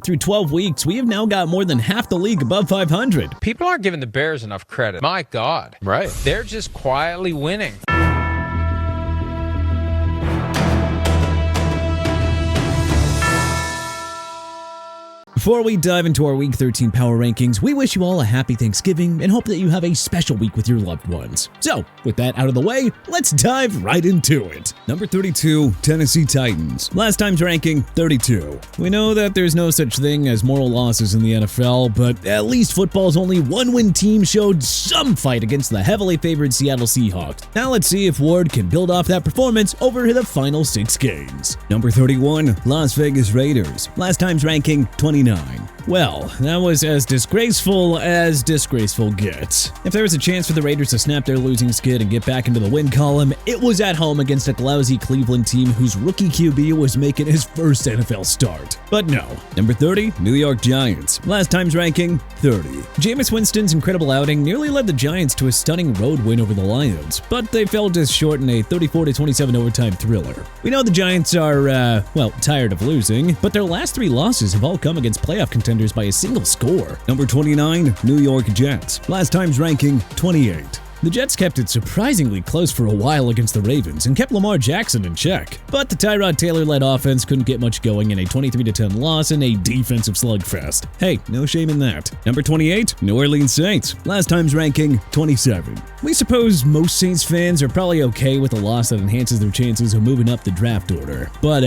Through 12 weeks, we have now got more than half the league above 500. People aren't giving the Bears enough credit. My God. Right. They're just quietly winning. Before we dive into our Week 13 Power Rankings, we wish you all a happy Thanksgiving and hope that you have a special week with your loved ones. So, with that out of the way, let's dive right into it. Number 32, Tennessee Titans. Last time's ranking, 32. We know that there's no such thing as moral losses in the NFL, but at least football's only one-win team showed some fight against the heavily favored Seattle Seahawks. Now let's see if Ward can build off that performance over the final 6 games. Number 31, Las Vegas Raiders. Last time's ranking, 29. Well, that was as disgraceful gets. If there was a chance for the Raiders to snap their losing skid and get back into the win column, it was at home against a lousy Cleveland team whose rookie QB was making his first NFL start. But no. Number 30, New York Giants. Last time's ranking, 30. Jameis Winston's incredible outing nearly led the Giants to a stunning road win over the Lions, but they fell just short in a 34-27 overtime thriller. We know the Giants are, tired of losing, but their last 3 losses have all come against playoff contenders by a single score. Number 29, New York Jets. Last time's ranking, 28. The Jets kept it surprisingly close for a while against the Ravens and kept Lamar Jackson in check. But the Tyrod Taylor-led offense couldn't get much going in a 23-10 loss in a defensive slugfest. Hey, no shame in that. Number 28, New Orleans Saints. Last time's ranking, 27. We suppose most Saints fans are probably okay with a loss that enhances their chances of moving up the draft order. But,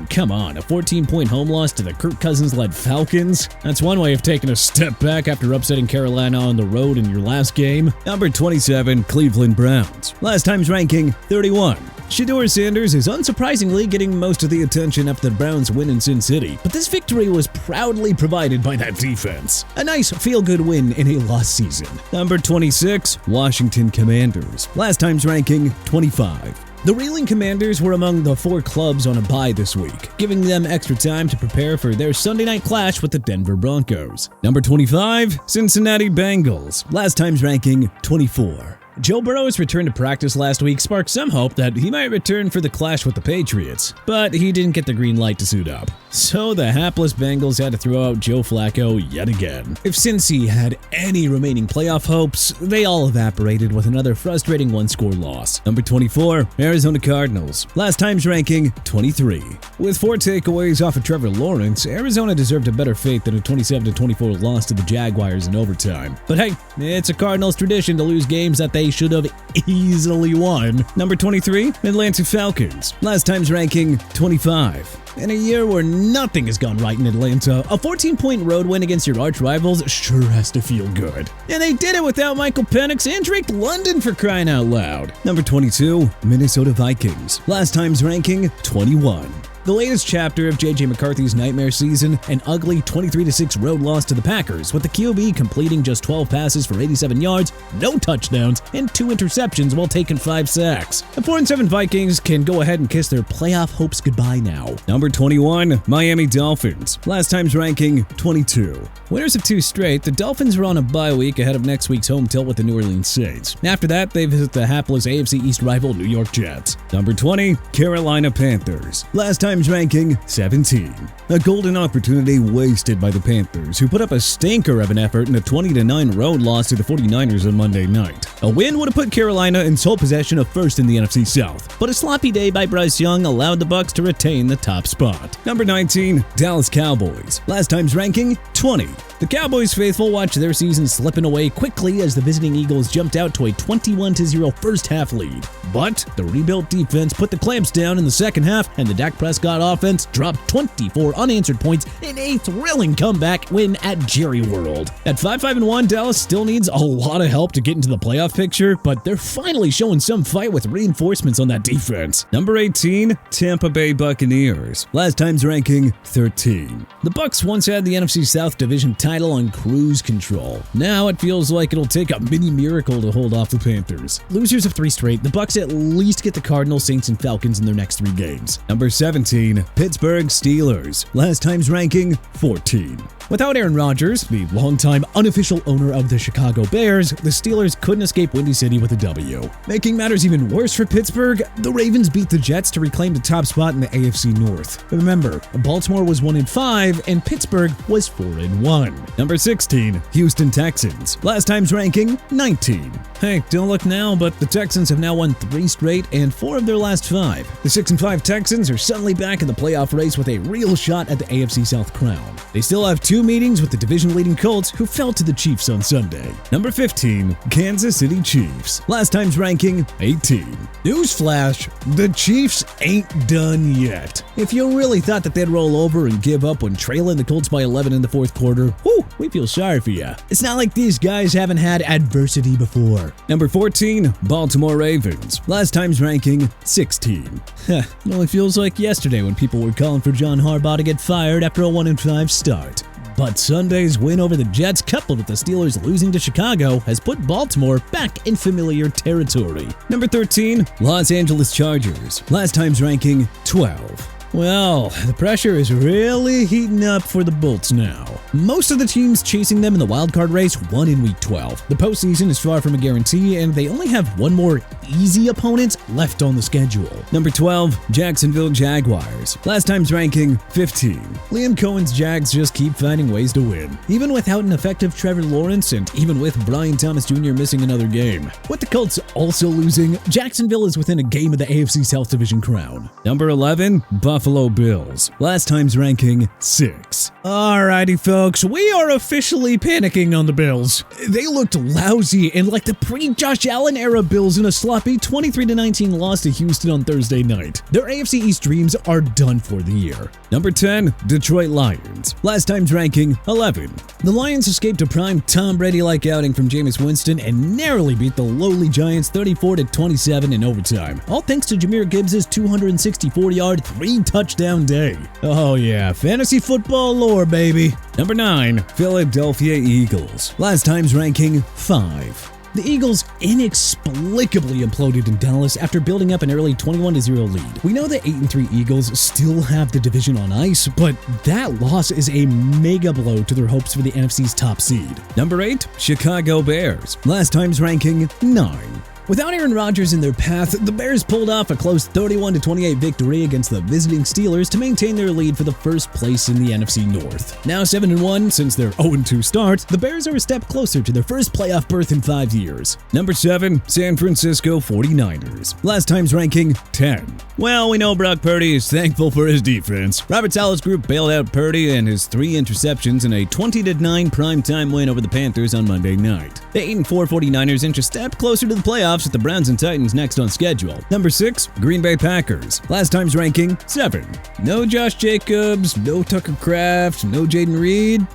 come on, a 14-point home loss to the Kirk Cousins-led Falcons? That's one way of taking a step back after upsetting Carolina on the road in your last game. Number 27, Cleveland Browns. Last time's ranking, 31. Shedeur Sanders is unsurprisingly getting most of the attention after the Browns win in Sin City, but this victory was proudly provided by that defense. A nice feel-good win in a lost season. Number 26, Washington Commanders. Last time's ranking, 25. The Reeling Commanders were among the 4 clubs on a bye this week, giving them extra time to prepare for their Sunday night clash with the Denver Broncos. Number 25, Cincinnati Bengals. Last time's ranking, 24. Joe Burrow's return to practice last week sparked some hope that he might return for the clash with the Patriots, but he didn't get the green light to suit up. So the hapless Bengals had to throw out Joe Flacco yet again. If Cincy had any remaining playoff hopes, they all evaporated with another frustrating 1-score loss. Number 24, Arizona Cardinals. Last time's ranking, 23. With 4 takeaways off of Trevor Lawrence, Arizona deserved a better fate than a 27-24 loss to the Jaguars in overtime. But hey, it's a Cardinals tradition to lose games that they should have easily won. Number 23, Atlanta Falcons. Last time's ranking, 25. In a year where nothing has gone right in Atlanta, a 14-point road win against your arch rivals sure has to feel good. And they did it without Michael Penix and Drake London, for crying out loud. Number 22, Minnesota Vikings. Last time's ranking, 21. The latest chapter of J.J. McCarthy's nightmare season, an ugly 23-6 road loss to the Packers, with the QB completing just 12 passes for 87 yards, no touchdowns, and 2 interceptions while taking 5 sacks. The 4-7 Vikings can go ahead and kiss their playoff hopes goodbye now. Number 21, Miami Dolphins. Last time's ranking, 22. Winners of 2 straight, the Dolphins are on a bye week ahead of next week's home tilt with the New Orleans Saints. After that, they visit the hapless AFC East rival New York Jets. Number 20, Carolina Panthers. Last time's ranking, 17. A golden opportunity wasted by the Panthers, who put up a stinker of an effort in a 20-9 road loss to the 49ers on Monday night. A win would have put Carolina in sole possession of first in the NFC South, but a sloppy day by Bryce Young allowed the Bucs to retain the top spot. Number 19, Dallas Cowboys. Last time's ranking, 20. The Cowboys faithful watched their season slipping away quickly as the visiting Eagles jumped out to a 21-0 first-half lead. But the rebuilt defense put the clamps down in the second half, and the Dak Prescott offense dropped 24 unanswered points in a thrilling comeback win at Jerry World. At 5-1, Dallas still needs a lot of help to get into the playoff picture, but they're finally showing some fight with reinforcements on that defense. Number 18, Tampa Bay Buccaneers. Last time's ranking, 13. The Bucs once had the NFC South Division title on cruise control. Now it feels like it'll take a mini miracle to hold off the Panthers. Losers of 3 straight, the Bucs at least get the Cardinals, Saints, and Falcons in their next 3 games. Number 17, Pittsburgh Steelers. Last time's ranking, 14. Without Aaron Rodgers, the longtime unofficial owner of the Chicago Bears, the Steelers couldn't escape Windy City with a W. Making matters even worse for Pittsburgh, the Ravens beat the Jets to reclaim the top spot in the AFC North. Remember, Baltimore was 1-5 and Pittsburgh was 4-1. Number 16, Houston Texans. Last time's ranking, 19. Hey, don't look now, but the Texans have now won 3 straight and 4 of their last 5. The 6-5 Texans are suddenly back in the playoff race with a real shot at the AFC South crown. They still have 2 meetings with the division-leading Colts, who fell to the Chiefs on Sunday. Number 15, Kansas City Chiefs. Last time's ranking, 18. Newsflash, the Chiefs ain't done yet. If you really thought that they'd roll over and give up when trailing the Colts by 11 in the fourth quarter, whew, we feel sorry for you. It's not like these guys haven't had adversity before. Number 14, Baltimore Ravens. Last time's ranking, 16. It only feels like yesterday when people were calling for John Harbaugh to get fired after a 1-5 start. But Sunday's win over the Jets, coupled with the Steelers losing to Chicago, has put Baltimore back in familiar territory. Number 13, Los Angeles Chargers. Last time's ranking, 12. Well, the pressure is really heating up for the Bolts now. Most of the teams chasing them in the wildcard race won in Week 12. The postseason is far from a guarantee, and they only have one more easy opponent left on the schedule. Number 12, Jacksonville Jaguars. Last time's ranking, 15. Liam Cohen's Jags just keep finding ways to win, even without an effective Trevor Lawrence and even with Brian Thomas Jr. missing another game. With the Colts also losing, Jacksonville is within a game of the AFC South Division crown. Number 11, Buffalo Bills. Last time's ranking, 6. Alrighty folks, we are officially panicking on the Bills. They looked lousy and like the pre-Josh Allen era Bills in a sloppy 23-19 loss to Houston on Thursday night. Their AFC East dreams are done for the year. Number 10, Detroit Lions. Last time's ranking, 11. The Lions escaped a prime Tom Brady-like outing from Jameis Winston and narrowly beat the lowly Giants 34-27 in overtime, all thanks to Jahmyr Gibbs' 264-yard, 3-touchdown day. Oh yeah, fantasy football lore, baby. Number 9, Philadelphia Eagles. Last time's ranking, 5. The Eagles inexplicably imploded in Dallas after building up an early 21-0 lead. We know the 8-3 Eagles still have the division on ice, but that loss is a mega blow to their hopes for the NFC's top seed. Number 8, Chicago Bears. Last time's ranking, 9. Without Aaron Rodgers in their path, the Bears pulled off a close 31-28 victory against the visiting Steelers to maintain their lead for the first place in the NFC North. Now 7-1 since their 0-2 start, the Bears are a step closer to their first playoff berth in 5 years. Number 7, San Francisco 49ers. Last time's ranking, 10. Well, we know Brock Purdy is thankful for his defense. Robert Saleh's group bailed out Purdy and his 3 interceptions in a 20-9 primetime win over the Panthers on Monday night. The 8-4 49ers inch a step closer to the playoffs with the Browns and Titans next on schedule. Number 6, Green Bay Packers. Last time's ranking, 7. No Josh Jacobs, no Tucker Kraft, no Jaden Reed.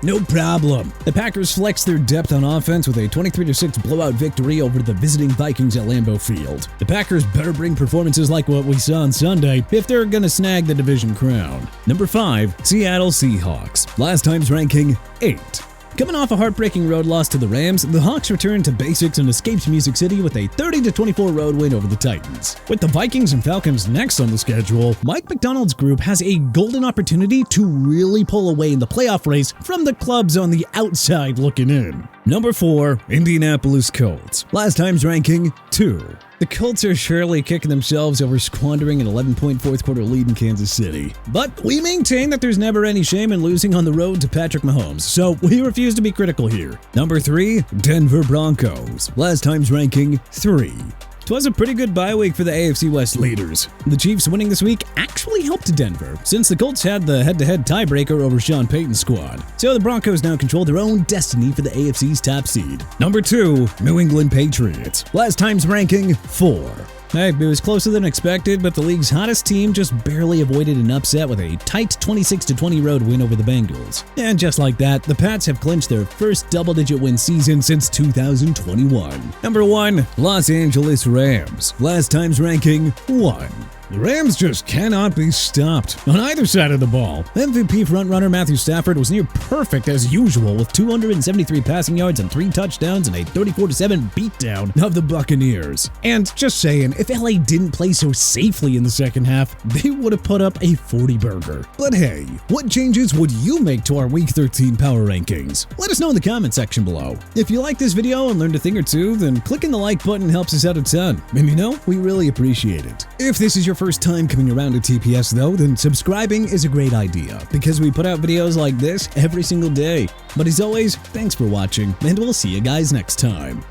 No problem. The Packers flexed their depth on offense with a 23-6 blowout victory over the visiting Vikings at Lambeau Field. The Packers better bring performances like what we saw on Sunday if they're gonna snag the division crown. Number 5, Seattle Seahawks. Last time's ranking, 8. Coming off a heartbreaking road loss to the Rams, the Hawks returned to basics and escaped Music City with a 30-24 road win over the Titans. With the Vikings and Falcons next on the schedule, Mike McDonald's group has a golden opportunity to really pull away in the playoff race from the clubs on the outside looking in. Number 4, Indianapolis Colts. Last time's ranking, 2. The Colts are surely kicking themselves over squandering an 11-point fourth-quarter lead in Kansas City. But we maintain that there's never any shame in losing on the road to Patrick Mahomes, so we refuse to be critical here. Number 3, Denver Broncos. Last time's ranking, 3. It was a pretty good bye week for the AFC West leaders. The Chiefs winning this week actually helped Denver, since the Colts had the head-to-head tiebreaker over Sean Payton's squad. So the Broncos now control their own destiny for the AFC's top seed. Number 2, New England Patriots. Last time's ranking, 4. Hey, it was closer than expected, but the league's hottest team just barely avoided an upset with a tight 26-20 road win over the Bengals. And just like that, the Pats have clinched their first double-digit win season since 2021. Number 1, Los Angeles Rams. Last time's ranking, 1. The Rams just cannot be stopped on either side of the ball. MVP frontrunner Matthew Stafford was near perfect as usual with 273 passing yards and 3 touchdowns and a 34-7 beatdown of the Buccaneers. And just saying, if LA didn't play so safely in the second half, they would have put up a 40-burger. But hey, what changes would you make to our Week 13 power rankings? Let us know in the comment section below. If you like this video and learned a thing or two, then clicking the like button helps us out a ton. And you know, we really appreciate it. If this is your first time coming around to TPS though, then subscribing is a great idea because we put out videos like this every single day. But as always, thanks for watching, and we'll see you guys next time.